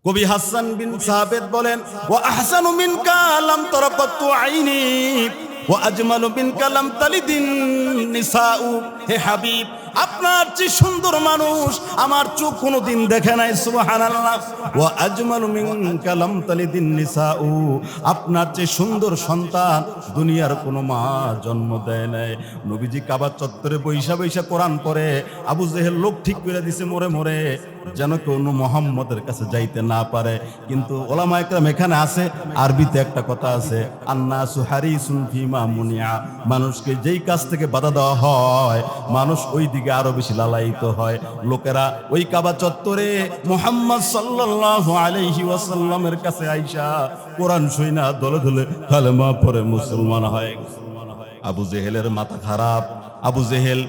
কবি হাসান বিন সাবিত বলেন, ওয়া আহসানু মিনকা লাম তারা কাত্তু আইনি ওয়া আজমালু মিনকা লাম তালিদিন নিসাউ। হে হাবিব, আপনার যে সুন্দর মানুষ আমার চোখ কোনোদিন দেখে নাই। সুবহানাল্লাহ। ওয়া আজমালু মিনকা লাম তালিদিন নিসাউ, আপনার যে সুন্দর সন্তান দুনিয়ার কোনো মা জন্ম দেয় নাই। নবীজি কাবা চত্বরে বৈশা বৈশা কোরআন পড়ে। আবু জেহেল লোক ঠিক করে দিছে মোরে মোরে, যেন কোনো মুহাম্মদের কাছে যাইতে না পারে। কিন্তু ওলামা একরাম এখানে আছে, আরবিতে একটা কথা আছে, আন্নাসু হারিসুন ফিমা মুনিয়া, মানুষকে যেই কাজ থেকে বাধা দেওয়া হয় মানুষ ওই দিকে আরো বেশি লালায়িত হয়। লোকেরা ওই কাবা চত্বরে মুহাম্মদ সাল্লাল্লাহু আলাইহি ওয়াসাল্লামের কাছে আইসা কোরআন শুইনা দলে দলে কালেমা পড়ে মুসলমান হয়। আবু জেহেলের মাথা খারাপ। আবু জেহেল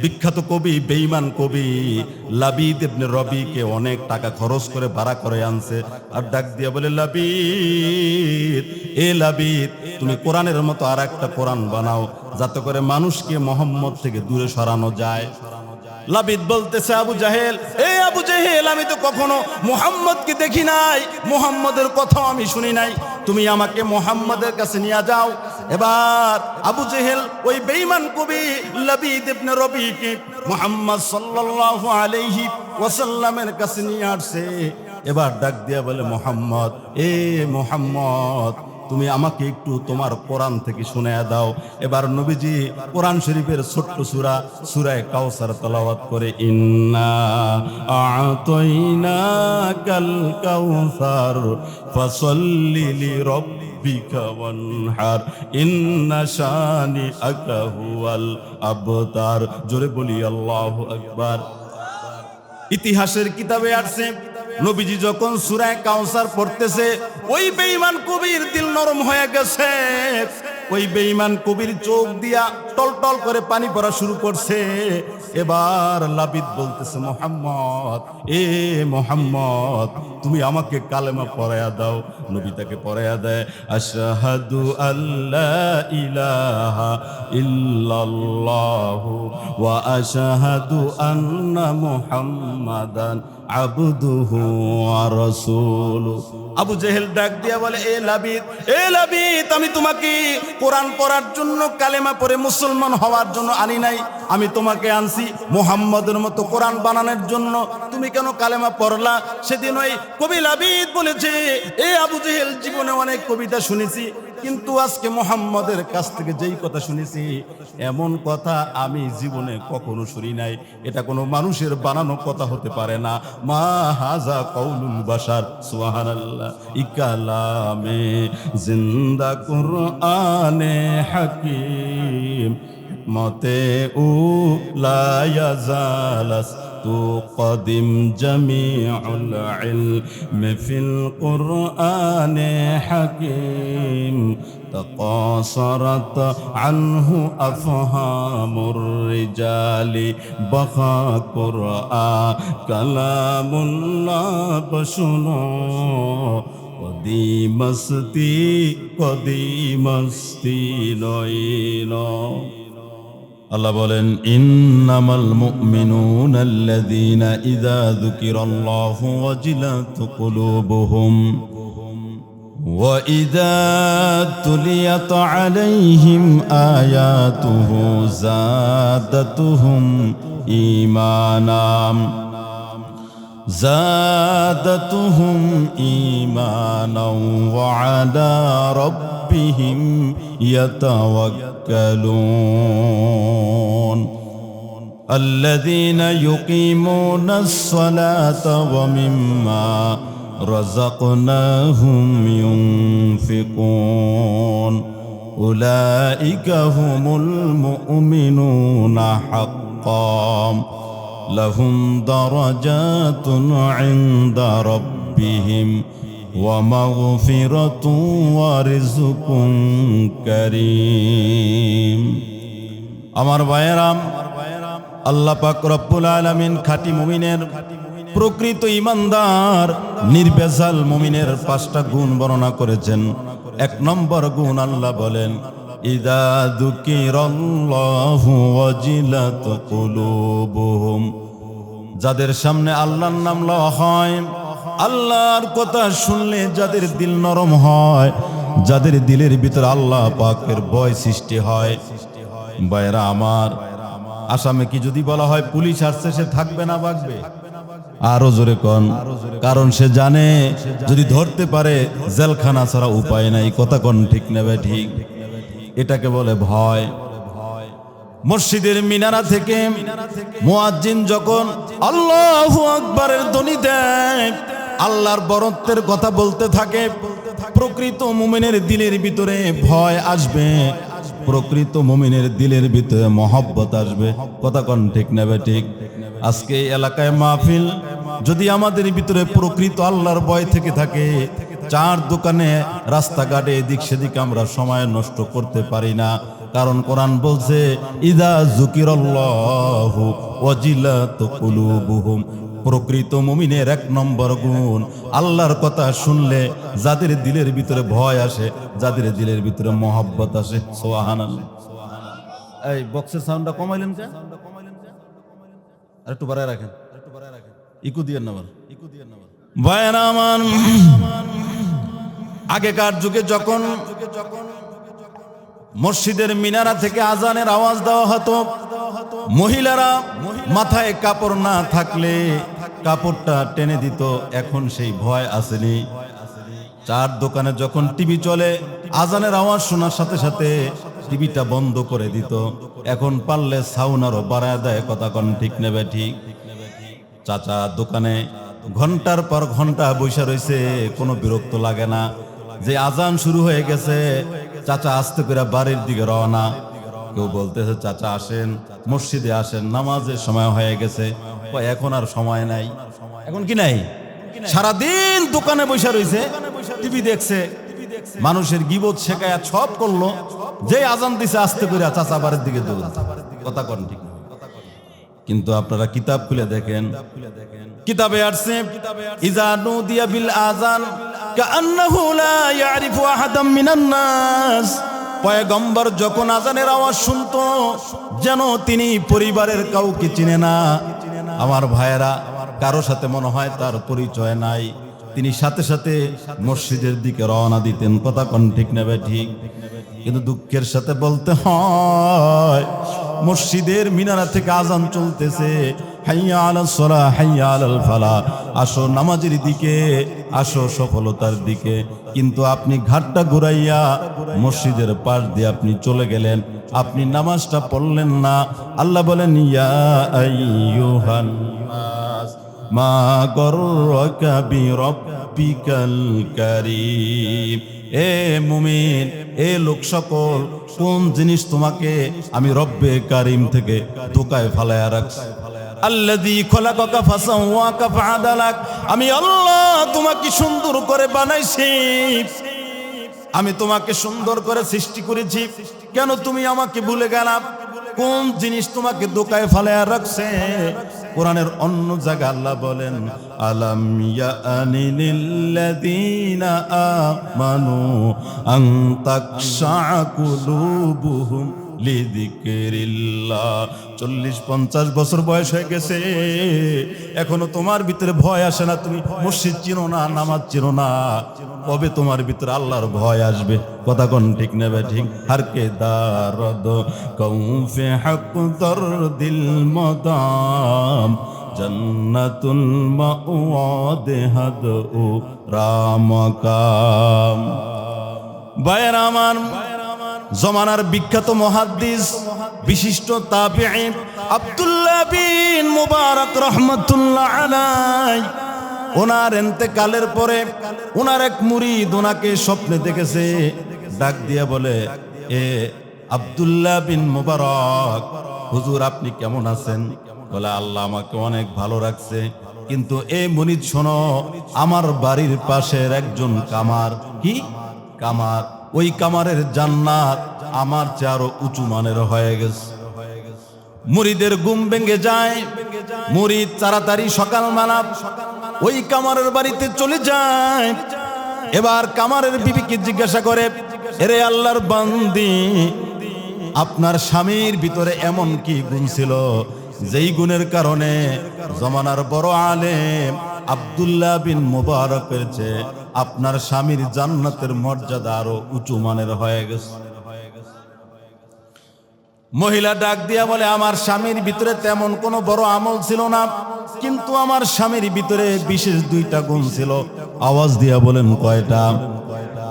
বিখ্যাত কবি, বেঈমান কবি লাবিদ ইবনে রবিকে অনেক টাকা খরচ করে ভাড়া করে আনছে। আর ডাক দিয়া বলে, লাবিদ, এ লাবিদ, তুমি কোরআনের মতো আর একটা কোরআন বানাও যাতে করে মানুষকে মুহাম্মদ থেকে দূরে সরানো যায়। লাবিদ বলতেছে, আবু জাহেল, এই আবু জাহেল, আমি তো কখনো মুহাম্মদকে দেখি নাই, মুহাম্মদের কথাও আমি শুনি নাই, তুমি আমাকে মুহাম্মদের কাছে নিয়ে যাও। এবার আবু জেহেল ওই বেঈমান কবি লাবিদ ইবনে রবিকে মুহাম্মদ সাল্লাল্লাহু আলাইহি ওয়াসাল্লামের কাছে নিয়ে আসছে। এবার ডাক দিয়া বলে, মুহাম্মদ, এ মুহাম্মদ, তুমি আমাকে একটু তোমার কোরআন থেকে শুনায়া দাও। এবার নবীজি কোরআন শরীফের ছোট্ট সূরা সূরা কাউসার তেলাওয়াত করে, ইন্না আ'তাইনাকাল কাউসার ফাসাল্লি লিরাব্বিকা ওয়ানহার ইন্না শানিআকা হুয়াল আবতার। জোরে বলি আল্লাহু আকবার। ইতিহাসের কিতাবে আসছে, নবীজি যখন সূরা কাউসার পড়তেছে ওই বেঈমান কবির দিল নরম হয়ে গেছে। ওই বেঈমান কবির চোখ দিয়া টলটল করে পানি পড়া শুরু করছে। এবার লাবিদ বলতেছে, মুহাম্মদ, এ মুহাম্মদ, তুমি আমাকে কালেমা পড়ায়া দাও। নবী তাকে পড়ায়া দেয়, আশহাদু আল্লা ইলাহা ইল্লাল্লাহু ওয়া আশহাদু আন্না মুহাম্মাদান আবদুহু ওয়া রাসূলুহু। আবু জেহেল ডাক দিয়া বলে, এ লাবিদ, এ লাবিদ, আমি তোমাকে কোরআন পড়ার জন্য, কালেমা পড়ে মুসলমান হওয়ার জন্য আনি নাই, আমি তোমাকে আনছি মুহাম্মদের মতো কোরআন বানানোর জন্য। তুমি কেন কালেমা পড়লা? সেদিন ওই কবি লাবিদ বলেছে, এ আবু জেহেল, জীবনে অনেক কবিতা শুনেছি, কিন্তু আজকে মুহাম্মদের কাছ থেকে যেই কথা শুনেছি এমন কথা আমি জীবনে কখনো শুনি নাই। এটা কোনো মানুষের বানানো কথা হতে পারে না। মা হাজা কাউলুল বাশার, সুবহানাল্লাহ, ইকালামে জিন্দা কুরআনে হাকিম মতে উ লা ইয়াজালাস তু কদিম জামিউল ইলম ফিল কুরআনে হাকিম تقاصرت عنه أفهام الرجال بقى قرآن كلام الله بشنو কদিমস্তি নইল। আল্লাহ বলেন, ইন্নামাল মুমিনুনা আল্লাযীনা ইযা যুকিরাল্লাহু ওয়াজিলাত কুলুবুহুম ওয়া ইযা তুলিয়াত আলাইহিম আয়াতুহু যাদাতুহুম ঈমানাম زادتهم إيمانا وعلى ربهم يتوكلون الذين يقيمون الصلاة ومما رزقناهم ينفقون أولئك هم المؤمنون حقا لهم درجات عند ربهم ومغفرة ورزق كريم। আমার ভাইয়েরাম, আল্লাহ পাক রব্বুল আলামিন খাঁটি মুমিনের, প্রকৃত ঈমানদার, নির্ভেজাল মুমিনের 5টা গুণ বর্ণনা করেছেন। 1 নম্বর গুণ আল্লাহ বলেন, ইযা যুকিরাল্লাহু ওয়াজিলাত কুলুবুহুম, যাদের সামনে আল্লাহর নাম লওয়া হয় আল্লাহর কথা শুনলে যাদের দিল নরম হয়, যাদের দিলের ভিতরে আল্লাহ পাকের ভয় সৃষ্টি হয়, ভাইরা আমার, আসামে কি যদি বলা হয় পুলিশ আসছে সে থাকবে না ভাগবে? আরো জোরে কোন। কারণ সে জানে যদি ধরতে পারে জেলখানা ছাড়া উপায় নাই। কথা কোন ঠিক নেবে ঠিক? এটাকে বলে ভয়। মসজিদের মিনারা থেকে মুয়াজ্জিন যখন আল্লাহু আকবারের ধ্বনি দেয়, আল্লাহর বরত্বের কথা বলতে থাকে, প্রকৃত মুমিনের দিলের ভিতরে ভয় আসবে, প্রকৃত মুমিনের দিলের ভিতরে মহব্বত আসবে। কথা কোন ঠিক নেবে ঠিক? আজকে এই এলাকায় মাহফিল যদি আমাদের ভিতরে প্রকৃত আল্লাহর ভয় থেকে থাকে, চার দোকানে রাস্তাঘাটে এদিক সেদিক আমরা সময় নষ্ট করতে পারি না। কারণ কোরআন বলছে ইযা যুকিরাল্লাহু ওয়াজিলাত কুলুবুহুম, প্রকৃত মুমিনের এক নম্বর গুণ আল্লাহর কথা শুনলে যাদের দিলের ভিতরে ভয় আসে, যাদের দিলের ভিতরে মহব্বত আসে। সুবহানাল্লাহ। এই বক্সের সাউন্ডটা কমাইলেন কেন? আর একটু বাড়ায় রাখেন, ইকো দিয়ে নামার, ভাইরা আমার, আগেকার যুগে যখন মসজিদের মিনারা থেকে আজানের আওয়াজ দেওয়া হতো, মহিলারা মাথায় কাপড় না থাকলে কাপড়টা টেনে দিত। এখন সেই ভয় আসেনি। চার দোকানে যখন টিভি চলে, আজানের আওয়াজ শোনার সাথে সাথে টিভিটা বন্ধ করে দিত। এখন পারলে সাউন্ড আরো বাড়ায় দেয়। কথা কোন ঠিক নেবে ঠিক? চাচা দোকানে ঘন্টার পর ঘন্টা বসে রয়েছে, কোনো বিরক্ত লাগে না। যে আজান শুরু হয়ে গেছে, চাচা আস্তে করে বাড়ির দিকে রওনা। কেউ বলতেছে চাচা আসেন, মসজিদে আসেন, নামাজের সময় হয়ে গেছে। এখন আর সময় নাই। এখন কি নাই? সারাদিন দোকানে বসে রয়েছে, টিভি দেখছে, মানুষের গিবত শেখায় সব করলো। যে আজান দিছে আস্তে করে চাচা বাড়ির দিকে দৌড়। কথা কোন ঠিক? কিন্তু আপনারা কিতাব খুলে দেখেন, কিতাবে আসছে ইযা নুদিয়া বিল আযান কাআন্নাহু লা ইয়ারিফু আহাদাম মিনান নাস, পয়গম্বর যখন আজানের আওয়াজ শুনতো যেন তিনি পরিবারের কাউকে চিনে না। আমার ভাইয়েরা, কারো সাথে মনে হয় তার পরিচয় নাই, তিনি সাথে সাথে মসজিদের দিকে রওনা দিতেন। কথা কোন ঠিক নেবে ঠিক? কিন্তু দুঃখের সাথে বলতে হয়, মসজিদের মিনারা থেকে আজান চলতেছে, হাইয়া আলাস সালাহ হাইয়া আলাল ফালাহ, আসো নামাজের দিকে, আসো সফলতার দিকে। কিন্তু আপনি ঘাটটা ঘুরাইয়া মসজিদের পাশ দিয়ে আপনি চলে গেলেন, আপনি নামাজটা পড়লেন না। আল্লাহ বলেন ইয়া আইয়ুহান নাস মা গররাকা বিরাব্বিকাল কারীম, এ মুমিন, এ লোক সকল, কোন জিনিস তোমাকে আমি রব্বে কারিম থেকে ধোকায় ফালায়া রাখছি? আল্লাযী খলাকাকা ফাসাওয়াকা ফাআদালাক, আমি আল্লাহ তোমাকে সুন্দর করে বানাইছি, আমি তোমাকে সুন্দর করে সৃষ্টি করেছি। কেন তুমি আমাকে ভুলে গেলা? কোন জিনিস তোমাকে ধোকায় ফালায়া রাখছে? কোরআনের অন্য জায়গা আল্লাহ বলেন আলাম ইয়ানি লিল্লাযীনা আমানু আন তাকশা কুলুবুহুম লিযিকরিল্লাহ। 40-50 বছর বয়স হয়ে গেছে, এখনো তোমার ভিতরে ভয় আসে না? তুমি মসজিদ চিনো না, নামাজ চিনো না, কবে তোমার ভিতরে আল্লাহর ভয় আসবে? কথা কোন ঠিক নেবে ঠিক? হারকে দারদ কৌফে হক দরদিল মদাম জান্নাতুল মাওয়াদ হাদু রামাকাম। ভাইয়েরা আমার, জমানার বিখ্যাত মুহাদ্দিস বিশিষ্ট তাবিঈ আব্দুল্লাহ বিন মুবারক রাহমাতুল্লাহ আলাইহি, ওনার ইন্তেকালের পরে ওনার এক মুরিদ ওনাকে স্বপ্নে দেখেছে, ডাক দিয়ে বলে, এ আব্দুল্লাহ বিন মুবারক, হুজুর আপনি কেমন আছেন? বলে আল্লাহ আমাকে অনেক ভালো রাখছে, কিন্তু এ মুরিদ শোনো, আমার বাড়ির পাশের একজন কামার, কি কামার, ওই কামারের জান্নাত আমার চেয়ে আরো উঁচু মানের হয়ে গেছে। মুরিদের ঘুম ভেঙে যায়, মুরিদ তাড়াতাড়ি সকালবেলা ওই কামারের বাড়িতে চলে যায়। এবার কামারের বিবিকে জিজ্ঞাসা করে, এরে আল্লাহর বান্দি, আপনার স্বামীর ভিতরে এমন কি গুণ ছিল যেই গুণের কারণে জমানার বড় আলেম আব্দুল্লাহ বিন মুবারকের চেয়ে আপনার স্বামীর জান্নাতের মর্যাদা আরো উঁচু মানের হয়ে গেছে। মহিলা ডাক দিয়া বলে, আমার স্বামীর ভিতরে তেমন কোনো বড় আমল ছিল না, কিন্তু আমার স্বামীর ভিতরে বিশেষ দুইটা গুণ ছিল। আওয়াজ দিয়া বলেন কয়টা?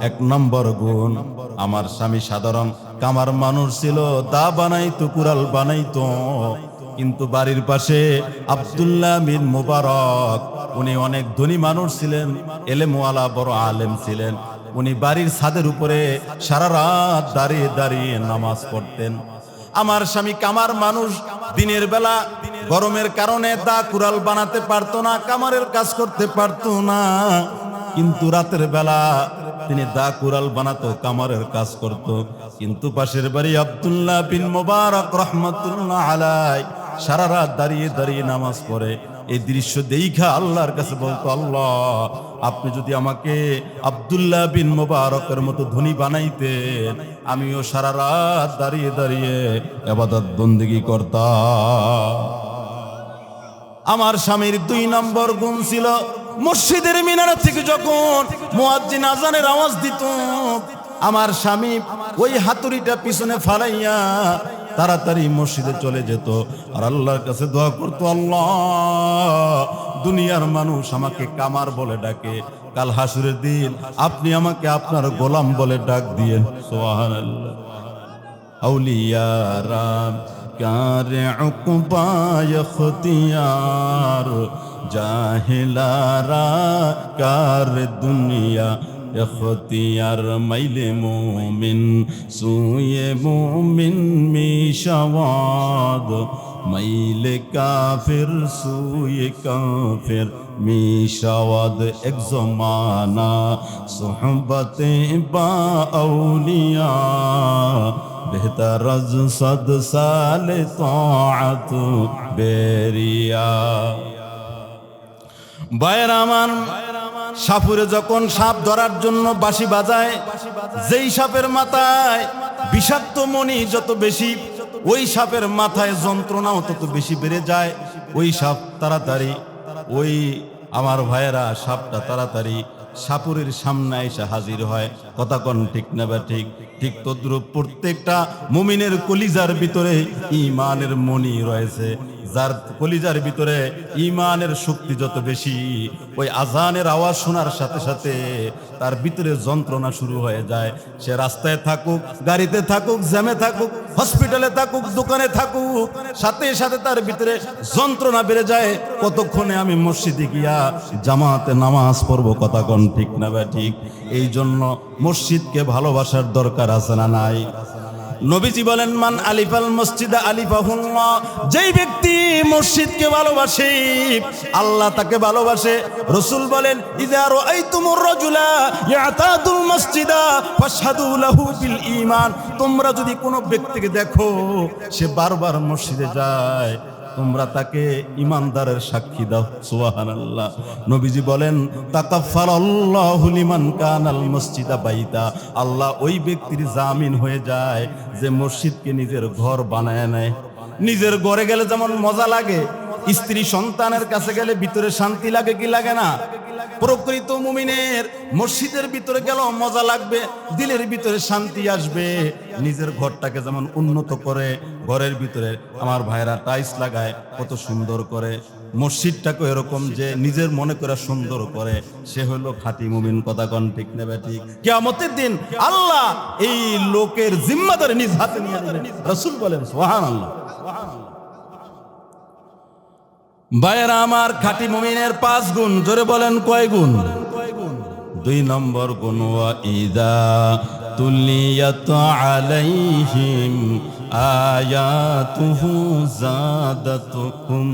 এক নম্বর গুণ, আমার স্বামী সাধারণ কামার মানুষ ছিল, দা বানাইতো, কুড়াল বানাইতো। কিন্তু বাড়ির পাশে আব্দুল্লাহ বিন মুবারক, উনি অনেক ধনী মানুষ ছিলেন, এলেমওয়ালা বড় আলেম ছিলেন। উনি বাড়ির ছাদের উপরে সারা রাত দাঁড়িয়ে দাঁড়িয়ে নামাজ পড়তেন। আমার স্বামী কামার মানুষ, দিনের বেলা গরমের কারণে দা কুড়াল বানাতে পারতো না, কামারের কাজ করতে পারতো না, কিন্তু রাতের বেলা তিনি দা কুড়াল বানাতো, কামারের কাজ করত। কিন্তু পাশের বাড়ি আব্দুল্লাহ বিন মুবারক রহমাতুল্লাহ আলাইহি সারা রাত দাঁড়িয়ে দাঁড়িয়ে নামাজ পড়ে। এই দৃশ্য দেখা আল্লাহর কাছে বলতো, আল্লাহ আপনি যদি আমাকে আব্দুল্লাহ বিন মুবারকের মতো ধনী বানাইতেন, আমিও সারা রাত দাঁড়িয়ে দাঁড়িয়ে ইবাদত বন্দেগী করতাম। আমার স্বামীর দুই নম্বর গুণ ছিল, মসজিদের মিনার থেকে যখন মুয়াজ্জিন আজানের আওয়াজ দিত, আমার স্বামী ওই হাতুড়িটা পিছনে ফালাইয়া তাড়াতাড়ি মসজিদে চলে যেত আর আল্লাহর কাছে দোয়া করতো, আল্লাহ দুনিয়ার মানুষ আমাকে কামার বলে ডাকে, কাল হাসুরের দিন আপনি আমাকে আপনার গোলাম বলে ডাক দিয়েন। সুবহানাল্লাহ। আউলিয়ারা কারে উকবা ইখতিয়ার, জাহিলারা কার দুনিয়া ইখতিয়ার, মাইলে মুমিন সুয়ে মুমিন মিশাওয়াদ, মাইলে কাফির সুয়ে কাফির মিশাওয়াদ। এক জমানা সোহবতে বা আউলিয়া, বেহতর আজ 100 সাল তাআত বেরিয়া। বাইরামান সাপুরে যখন সাপ ধরার জন্য বাঁশি বাজায়, যেই সাপের মাথায় বিষাক্ত মণি যত বেশি, ওই সাপের মাথায় যন্ত্রণাও তত বেশি বেড়ে যায়। ওই সাপ তাড়াতাড়ি, ওই আমার ভাইয়েরা সাপটা তাড়াতাড়ি সাপুরের সামনে এসে হাজির হয়। কথা কোন ঠিক না বা ঠিক? ঠিক তদ্রূপ প্রত্যেকটা মুমিনের কলিজার ভিতরে ঈমানের মণি রয়েছে। যার কলিজার ভিতরে ঈমানের শক্তি যত বেশি, ওই আজানের আওয়াজ শোনার সাথে সাথে তার ভিতরে যন্ত্রণা শুরু হয়ে যায়। সে রাস্তায় থাকুক, গাড়িতে থাকুক, জ্যামে থাকুক, হসপিটালে থাকুক, দোকানে থাকুক, সাথে সাথে তার ভিতরে যন্ত্রণা বেড়ে যায়। কতক্ষণে আমি মসজিদে গিয়া জামাতে নামাজ পড়বো? কথা কোন ঠিক না বা ঠিক? এই জন্য মসজিদকে ভালোবাসার দরকার আছে না নাই? নবীজি বলেন, মান আলিফাল মসজিদা আলিফাহুল্লাহ, যেই ব্যক্তি মসজিদকে ভালোবাসে আল্লাহ তাকে ভালোবাসে। রাসূল বলেন, ইযা রাআইতুমুর রাজুলা ইয়াতাদুল মসজিদা ফাশহাদু লাহু বিল ঈমান, তোমরা যদি কোনো ব্যক্তিকে দেখো সে বারবার মসজিদে যায়, তোমরা তাকে ইমানদারের সাক্ষী দাও। সুবহানাল্লাহ। নবীজি বলেন, তাকাফফারাল্লাহু লিমান কানাল মসজিদা বাইতা, আল্লাহ ওই ব্যক্তির জামিন হয়ে যায় যে মসজিদকে নিজের ঘর বানায় নেয়। নিজের ঘরে গেলে যেমন মজা লাগে, স্ত্রী সন্তানের কাছে গেলে ভিতরে শান্তি লাগে কি লাগে না? প্রকৃত মুমিনের মসজিদের ভিতরে গেলেও মজা লাগবে, দিলের ভিতরে শান্তি আসবে। নিজের ঘরটাকে যেমন উন্নত করে, ঘরের ভিতরে আমার ভাইরা টাইলস লাগায় কত সুন্দর করে, মসজিদটাকে এরকম যে নিজের মনে করে সুন্দর করে, সে হলো খাঁটি মুমিন। কথা কোন ঠিক নেবে ঠিক? কিয়ামতের দিন আল্লাহ এই লোকের জিম্মাদারি নিজ হাতে নিয়ে নেবেন। রাসূল বলেন, সুবহানাল্লাহ। ভাইয়েরা আমার, খাঁটি মুমিনের 5 গুণ, জোরে বলেন কয় গুণ? 2 নম্বর গুণ, ওয়া ইযা তুলিয়াত আলাইহিম আয়াতুহু যাদাতুহুম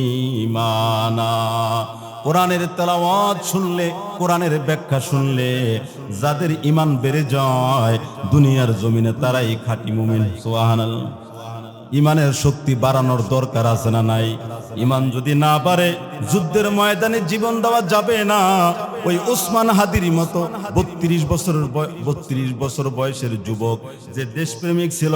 ঈমানা। কোরআনের তেলাওয়াত শুনলে, কোরআনের ব্যাখ্যা শুনলে যাদের ঈমান বেড়ে যায় দুনিয়ার জমিনে, তারাই খাঁটি মুমিন। সুবহানাল্লাহ। ইমানের শক্তি বাড়ানোর দরকার আছে না নাই? ইমান যদি না বাড়ে যুদ্ধের ময়দানে জীবন দেওয়া যাবে না। ওই ওসমান হাদির মতো 32 বছর বয়সের যুবক, যে দেশপ্রেমিক ছিল,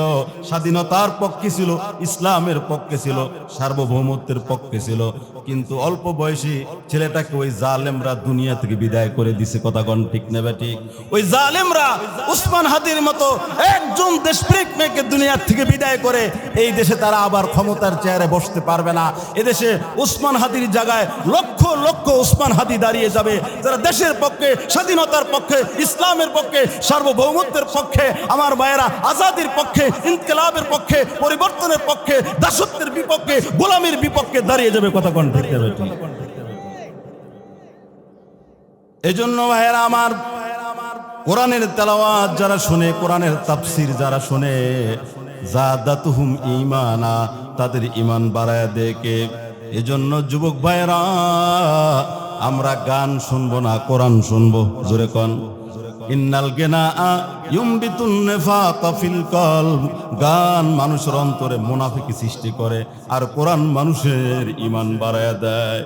স্বাধীনতার পক্ষে ছিল, ইসলামের পক্ষে ছিল, সার্বভৌমত্বের পক্ষে ছিল, কিন্তু অল্প বয়সী ছেলেটাকে ওই জালেমরা দুনিয়া থেকে বিদায় করে দিছে। কথা কোন ঠিক নেবে ঠিক? ওই জালেমরা উসমান হাদির মতো একজন দেশপ্রেমিক মেয়েকে দুনিয়া থেকে বিদায় করে এই দেশে তারা আবার ক্ষমতার চেয়ারে বসতে পারবে না। এদেশে উসমান হাদির জায়গায় লক্ষ লক্ষ উসমান হাদি দাঁড়িয়ে যাবে, যারা দেশের পক্ষে, স্বাধীনতার পক্ষে, ইসলামের পক্ষে, সার্বভৌমত্বের পক্ষে, আমার ভাইয়েরা আজাদির পক্ষে, ইনকিলাবের পক্ষে, পরিবর্তনের পক্ষে, দাসত্বের বিপক্ষে, গোলামির বিপক্ষে দাঁড়িয়ে যাবে। কথা কোন ঠিক নেবে ঠিক? এই জন্য ভাইয়েরা আমার, কোরআনের তেলাওয়াত যারা শুনে, কোরআনের তাফসির যারা শুনে, জাদাতুহুম ঈমানা, তাদের ঈমান বাড়ায় দেকে। এজন্য যুবক ভাইয়েরা, আমরা গান শুনবো না, কোরআন শুনবো। জোরে কোন ইন্নাল গিনাআ ইউমবিতুন নিফাকা ফিল কলব। গান মানুষের অন্তরে মুনাফিকি সৃষ্টি করে, আর কোরআন মানুষের ঈমান বাড়ায় দেয়।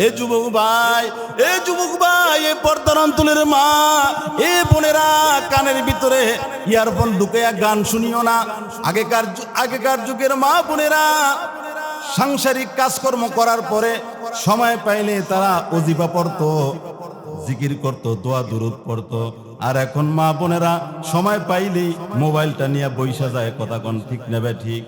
এ যুবক ভাই, এ যুবক ভাই, এ পর্দার অন্তরের মা, এ বোনেরা, কানের ভিতরে ইয়ারফোন ঢুকে গান শুনিও না। আগেকার যুগের মা বোনেরা সাংসারিক কাজকর্ম করার পরে সময় পাইলে তারা ওজিফা পড়তো, জিকির করতো, দোয়া দুরূদ পড়তো। আর এখন মা বোনেরা সময় পাইলেই মোবাইলটা নিয়ে বইসা যায়। কথা কোন ঠিক নেবে ঠিক?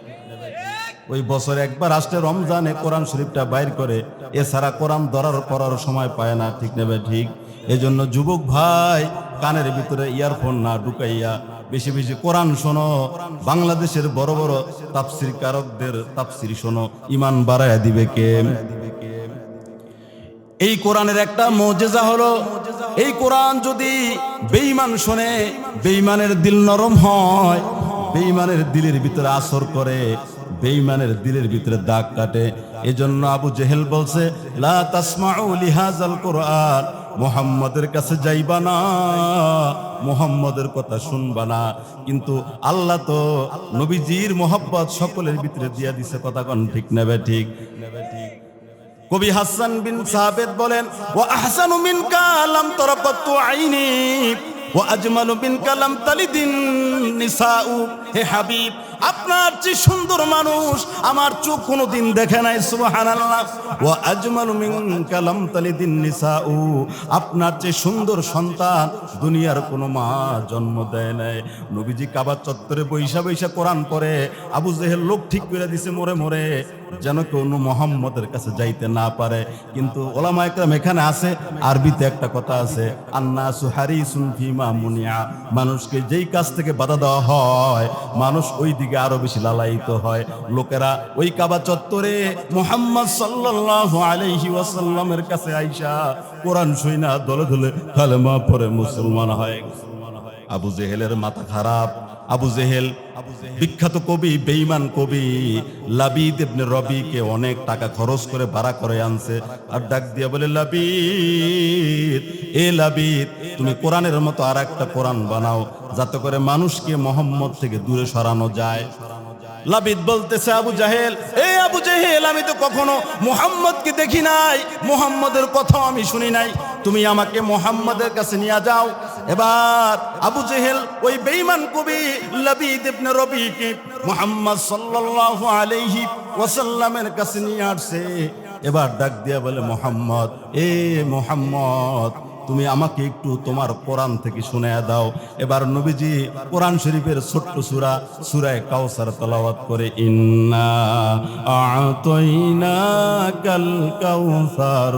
ওই বছর একবার আসলে রমজানে কোরআন শরীফটা বাইর করে, এছাড়া কোরআন পড়ার সময় পায় না। ঠিক নেবে ঠিক? এজন্য যুবক ভাই, কানের ভিতরে ইয়ারফোন না ঢুকাইয়া বেশি বেশি কোরআন শোনো। বাংলাদেশের বড় বড় তাফসির কারকদের তাফসির শোনো, ঈমান বাড়ায়া দিবে কে? এই কোরআনের একটা মুজিজা হলো, এই কোরআন যদি বেঈমান শোনে, বেঈমানের দিল নরম হয়, বেঈমানের দিলের ভিতরে আসর করে, বেঈমানের দিলের ভিতরে দাগ কাটে। এজন্য আবু জেহেল বলছে, লা তাসমাউ লিহাযাল কোরআন, মুহাম্মাদের কাছে যাইবা না, মুহাম্মাদের কথা শুনবা না। কিন্তু আল্লাহ তো নবীজির মোহাব্বত সকলের ভিতরে দিয়া দিছে। কথা কোন ঠিক নেবে ঠিক? কবি হাসান বিন সাবিত বলেন, ওয়া আহসানু মিনকা লাম তারাকাতু আইনি ওয়া আজমালু মিনকা লাম তালিদিন নিসাউ। হে হাবিব, আপনার চেয়ে সুন্দর মানুষ আমার চোখ কোনোদিন দেখে নাই। সুবহানাল্লাহ। ওয়া আজমালু মিনকা লাম তালিদিন নিসাউ, আপনার চেয়ে সুন্দর সন্তান দুনিয়ার কোনো মা জন্ম দেয় নাই। নবীজি কাবা চত্বরে বৈশা বৈশা কোরআন পড়ে, আবু জেহেল লোক ঠিক করে দিছে মোরে মোরে, যেন কেউ মুহাম্মদের কাছে যাইতে না পারে। কিন্তু ওলামা ইকরাম এখানে আছে, আরবিতে একটা কথা আছে, আন্নাসু হারিসুন ফিমা মুনিয়া, মানুষকে যেই কাজ থেকে বাধা দেওয়া হয় মানুষ ওই দিকে আরো বেশি লালায়িত হয়। লোকেরা ওই কাবা চত্বরে মুহাম্মদ সাল্লাল্লাহু আলাইহি ওয়াসাল্লামের কাছে আইসা কোরআন শুইনা দলে দলে কালেমা পড়ে মুসলমান হয়। আবু জেহেলের মাথা খারাপ। আবু জেহেল বিখ্যাত কবি, বেঈমান কবি লাবিদ ইবনে রবিকে অনেক টাকা খরচ করে ভাড়া করে আনছে, আর ডাক দিয়ে বলে, লাবিদ, এ লাবিদ, তুমি কোরআনের মতো আর একটা কোরআন বানাও, যাতে করে মানুষকে মুহাম্মদ থেকে দূরে সরানো যায়। লাবিদ বলতেছে, আবু জাহেল, এ আবু জাহেল, আমি তো কখনো মুহাম্মদকে দেখি নাই, মুহাম্মদের কথাও আমি শুনি নাই, তুমি আমাকে মুহাম্মদের কাছে নিয়ে যাও। এবার আবু জেহেল ওই বেঈমান কবি লাবিদ ইবনে রবিকে মুহাম্মদ সাল্লাল্লাহু আলাইহি ওয়াসাল্লামের কাছে নিয়ে আসছে। এবার ডাক দিয়া বলে, মুহাম্মদ, এ মুহাম্মদ, তুমি আমাকে একটু তোমার কোরআন থেকে শুনিয়ে দাও। এবার নবীজি কোরআন শরীফের ছোট্ট সূরা, সূরা কাউসার তেলাওয়াত করে, ইন্না আ'তাইনাকাল কাউসার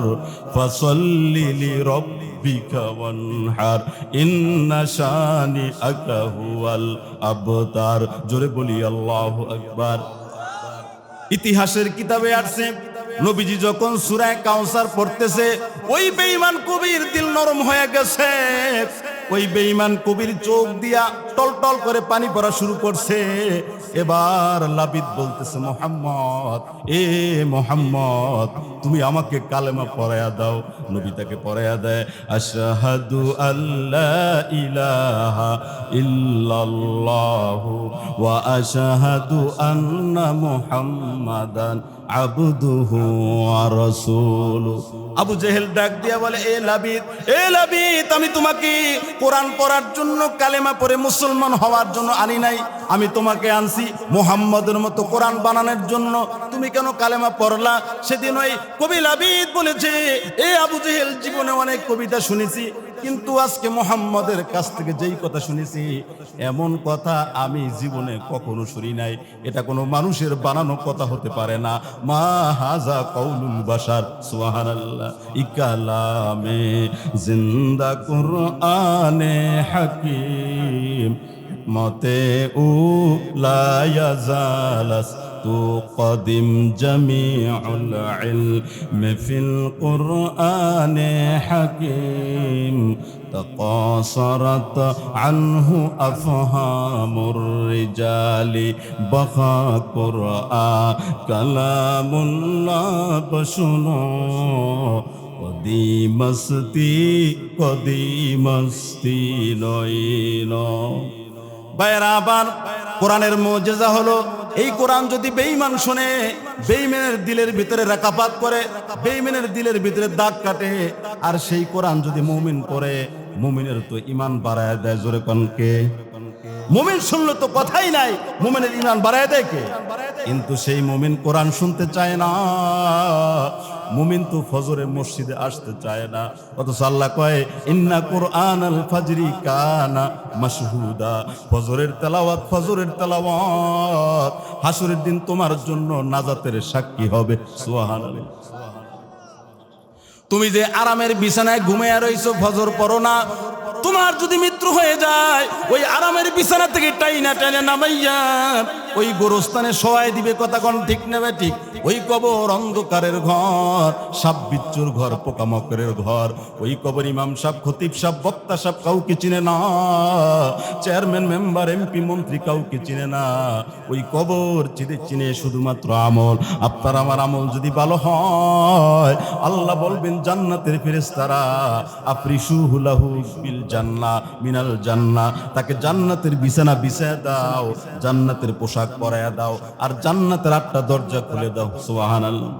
ফাসাল্লি লিরাব্বিকা ওয়ানহার ইন্না শানিআকা হুয়াল আবতার। জোরে বলি আল্লাহু আকবার। ইতিহাসের কিতাবে আসছে, নবীজি যখন সূরা কাউসার পড়তেছে, ওই বেঈমান কবির দিল নরম হয়ে গেছে। ওই বেঈমান কবির চোখ দিয়া টলটল করে পানি পড়া শুরু করছে। এবার লাবিদ বলতেছে, মুহাম্মদ, এ মুহাম্মদ, তুমি আমাকে কালেমা পড়ায়া দাও। নবী তাকে পড়ায়া দেয়, আশহাদু আল্লা ইলাহা ইল্লাল্লাহু ওয়া আশহাদু আন্না মুহাম্মাদান আবদুহু ওয়া রাসূলুহু। আবু জেহেল ডাক দিয়া বলে, এ লাবিদ, আমি তোমাকে কোরআন পড়ার জন্য, কালেমা পড়ে মুসলমান হওয়ার জন্য আনি নাই। আমি তোমাকে আনছি মুহাম্মদের মতো কোরআন বানানোর জন্য। তুমি কেন কালেমা পড়লা? সেদিন ওই কবি লাবিদ বলেছে, এ আবু জেহেল, জীবনে অনেক কবিতা শুনেছি, কিন্তু আজকে মুহাম্মদের কাছ থেকে যেই কথা শুনেছি, এমন কথা আমি জীবনে কখনো শুনি নাই। এটা কোনো মানুষের বানানো কথা হতে পারে না। মা হাজা কাউলুল বাশার, সুবহানাল্লাহ। ইকালামে জিন্দা কুরআনে হাকিম মতে উ লা ইয়াজালাস তু কদিম জামিউল ইলম ফিল কুরআনে হাকিম تقاصرت عنه أفهام الرجال بقى قرآن كلام الله بشنو কদিমস্তি নইল। বাইরা, আবার কোরআনের মুজিজা হলো, এই কোরআন যদি বেঈমান শুনে, বেঈমানের দিলের ভিতরে রাকাপাত করে, বেঈমানের দিলের ভিতরে দাগ কাটে। আর সেই কোরআন যদি মুমিন পড়ে, মুমিনের তো ঈমান বাড়ায় দেয়। জোরে কোনকে? মুমিন শুনলে তো কথাই নাই, মুমিনের ঈমান বাড়ায় দেয় কে? কিন্তু সেই মুমিন কোরআন শুনতে চায় না। মুমিন তো ফজরে মসজিদে আসতে চায় না। অথচ আল্লাহ কয়, ইন্না কুরআনাল ফাজরি কানা মাশহুদা। ফজরের তেলাওয়াত হাসরের দিন তোমার জন্য নাজাতের সাক্ষী হবে। সুবহানাল্লাহ। তুমি যে আরামের বিছানায় ঘুমিয়ে রইছো, ফজর পড়ো না, তোমার যদি মৃত্যু হয়ে যায়, ওই আরামের বিছানা থেকে টাইনা নামাইয়া ওই গোরস্থানে শোয়াই দিবে। কথা কোন ঠিক নেবে? ঠিক। ওই কবর অন্ধকারের ঘর, সাপ বিচ্ছুর ঘর, পোকামাকড়ের ঘর। ওই কবর ইমাম সাহেব, খতিব সাহেব, বক্তা সাহেব কাউকে চিনে না, চেয়ারম্যান, মেম্বার, এমপি, মন্ত্রী কাউকে চিনে না। ওই কবর চিনে শুধুমাত্র আমল। আপনার আমার আমল যদি ভালো হয়, আল্লাহ বলবেন জান্নাতের ফেরেশতারা, আফরিশুহু লাহু বিল জান্নাহ মিনাল জান্নাহ, তাকে জান্নাতের বিছানা বিছায়া দাও, জান্নাতের পোশাক পরায়া দাও, আর জান্নাতের 8টা দরজা খুলে দাও। সুবহানাল্লাহ।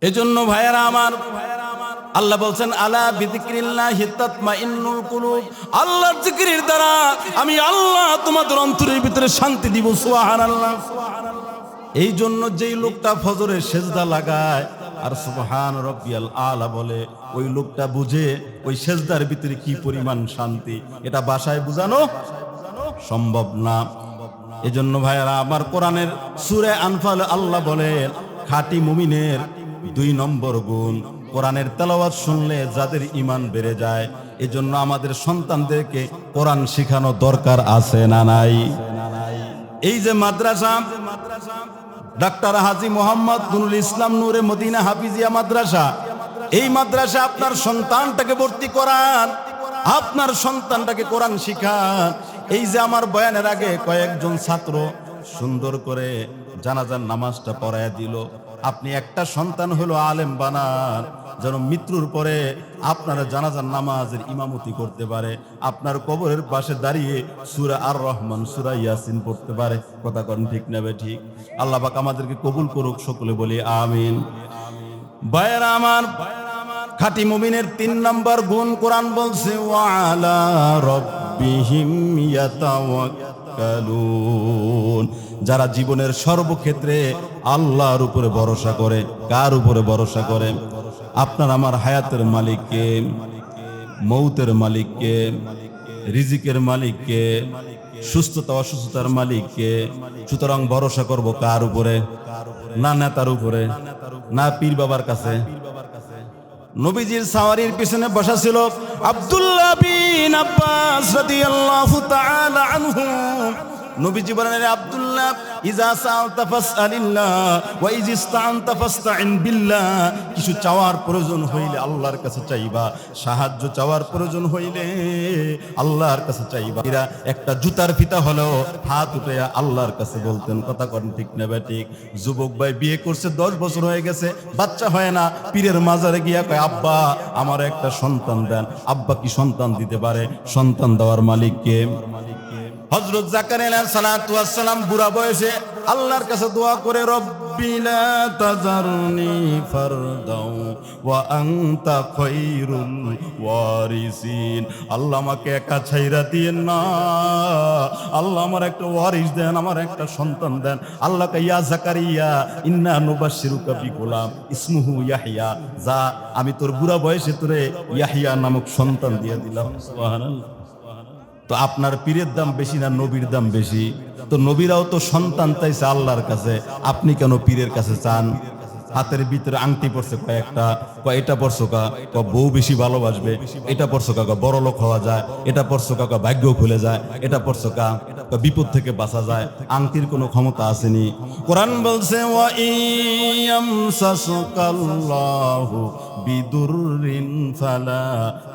এজন্য ভাইয়েরা আমার, আল্লাহ বলছেন, আলা বিযিকরিল্লাহি তাতমাইন্নুল কুলুব। আল্লাহর জিকিরের দ্বারা আমি আল্লাহ তোমাদের অন্তরের ভিতরে শান্তি দিব। সুবহানাল্লাহ। এই জন্য যেই লোকটা ফজরে সেজদা লাগায় আর সুবহান রাব্বিয়াল আলা বলে, ওই লোকটা বুঝে ওই সেজদার ভিতরে কি পরিমাণ শান্তি। এটা ভাষায় বোঝানো সম্ভব না। এজন্য ভাইয়েরা আমার, কোরআনের সূরা আনফাল আল্লাহ বলেন, খাঁটি মুমিনের 2 নম্বর গুণ, কোরআনের তেলাওয়াত শুনলে যাদের ঈমান বেড়ে যায়। এজন্য আমাদের সন্তানদেরকে কোরআন শেখানো দরকার আছে না নাই? এই যে মাদ্রাসা, ডাক্তার হাজী মোহাম্মদ নুরুল ইসলাম নূরে মদিনা হাফিজিয়া মাদ্রাসা, এই মাদ্রাসা আপনার সন্তানটাকে ভর্তি করান, আপনার সন্তানটাকে কোরআন শিখান। এই যে আমার বয়ানের আগে কয়েকজন ছাত্র সুন্দর করে জানাজার নামাজটা পড়ায় দিল, আপনি একটা সন্তান হলো আলেম বানান, যেন মৃত্যুর পরে আপনারা জানাজার নামাজের ইমামতি করতে পারে, আপনার কবরের পাশে দাঁড়িয়ে সূরা আর রহমান, সূরা ইয়াসিন পড়তে পারে। কথা কোন ঠিক নেবে? ঠিক। আল্লাহ পাক আমাদেরকে কবুল করুক, সকলে বলি আমিন। ভাইয়েরা আমার, খাঁটি মুমিনের 3 নম্বর গুণ কোরআন বলছে, ওয়া আলা রাব্বিহিম ইয়াতাওয়াক্কালুন। যারা জীবনের সর্বক্ষেত্রে আল্লাহর উপরে ভরসা করে। কার উপরে ভরসা করে? আপনার আমার হায়াতের মালিককে, মৌতের মালিককে, রিজিকের মালিককে, সুস্থতা অসুস্থতার মালিককে। সুতরাং ভরসা করব কার উপরে? না নেতার উপরে, না পীর বাবার কাছে। নবীজির সাওয়ারির পিছনে বসা ছিল আব্দুল্লাহ বিন আব্বাস রাদিয়াল্লাহু তাআলা আনহু। নবীজি বলেন, আব্দুল্লাহ, ইজা সাআলতা ফাসআলিল্লাহ ওয়া ইজস্তাআনতা ফাসতাইন বিল্লাহ। কিছু চাওয়ার প্রয়োজন হইলে আল্লাহর কাছে চাইবা, সাহায্য চাওয়ার প্রয়োজন হইলে আল্লাহর কাছে চাইবা। এরা একটা জুতার ফিতা হলো হাত উঠে আল্লাহর কাছে বলতেন। কথা কোন ঠিক নেবে? ঠিক। যুবক ভাই বিয়ে করছে, 10 বছর হয়ে গেছে, বাচ্চা হয় না, পীরের মাজারে গিয়া কয়, আব্বা আমার একটা সন্তান দেন। আব্বা কি সন্তান দিতে পারে? সন্তান দেওয়ার মালিক কে? হযরত জাকারিয়া আলাইহিস সালাতু ওয়াস সালাম বুড়া বয়সে আল্লাহর কাছে দোয়া করে, রব্বি লা তাযারনি ফারদাও ওয়া আনতা খায়রুল ওয়ারিসিন। আল্লাহ আমাকে একা ছাইরা দিয়েন না, আল্লাহ আমার একটা ওয়ারিস দেন, আমার একটা সন্তান দেন। আল্লাহ কে ইয়া জাকারিয়া ইন্না নুবাশশিরুকা বিগুলাম ইসমুহু ইয়াহইয়া, যা আমি তোর বুড়া বয়সে তোরে ইয়াহইয়া নামক সন্তান দিয়ে দিলাম। সুবহানাল্লাহ। তো আপনার পীরের দাম বেশি না নবীর দাম বেশি? তো নবীরাও তো সন্তান চাইছে আল্লাহর কাছে, আপনি কেন পীরের কাছে চান? হাতের ভিতরে আংটি পড়ছে কয়েকটা, এটা পড়ছো কা বউ বেশি ভালোবাসবে, এটা পড়ছো কা বড় লোক হওয়া যায়, এটা পড়ছো কা ভাগ্য খুলে যায়, এটা পড়ছো কা বিপদ থেকে বাঁচা যায়। আংটির কোনো ক্ষমতা আসেনি। কোরআন বলছে ওয়া ইয়ামসাসুকাল্লাহু বিদুররিন ফালা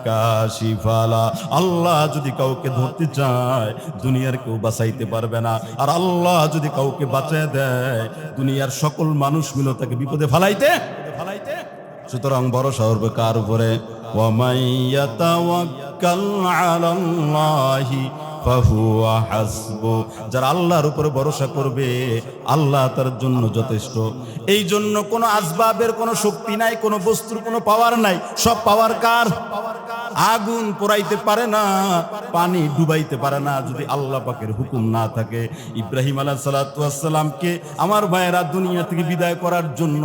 কাশিফালা। আল্লাহ যদি কাউকে ধরতে চায় দুনিয়ার কেউ বাঁচাইতে পারবে না, আর আল্লাহ যদি কাউকে বাঁচায় দেয় দুনিয়ার সকল মানুষ মিলে তাকে বিপদে ফালাইতে। সুতরাং ভরসা করবে কার উপরে? ওয়া মাইয়াতাওয়াক্কাল আলাল্লাহি ফাহুয়া হাসবু। যারা আল্লাহর উপরে ভরসা করবে আল্লাহ তার জন্য যথেষ্ট। এই জন্য কোনো আসবাবের কোনো শক্তি নাই, কোনো বস্তুর কোনো পাওয়ার নাই। সব পাওয়ার কার? আগুন পোড়াইতে পারে না, পানি ডুবাইতে পারে না যদি আল্লাহ পাকের হুকুম না থাকে। ইব্রাহিম আলাইহিস সালাতু ওয়াস সালামকে আমার ভাইয়েরা দুনিয়া থেকে বিদায় করার জন্য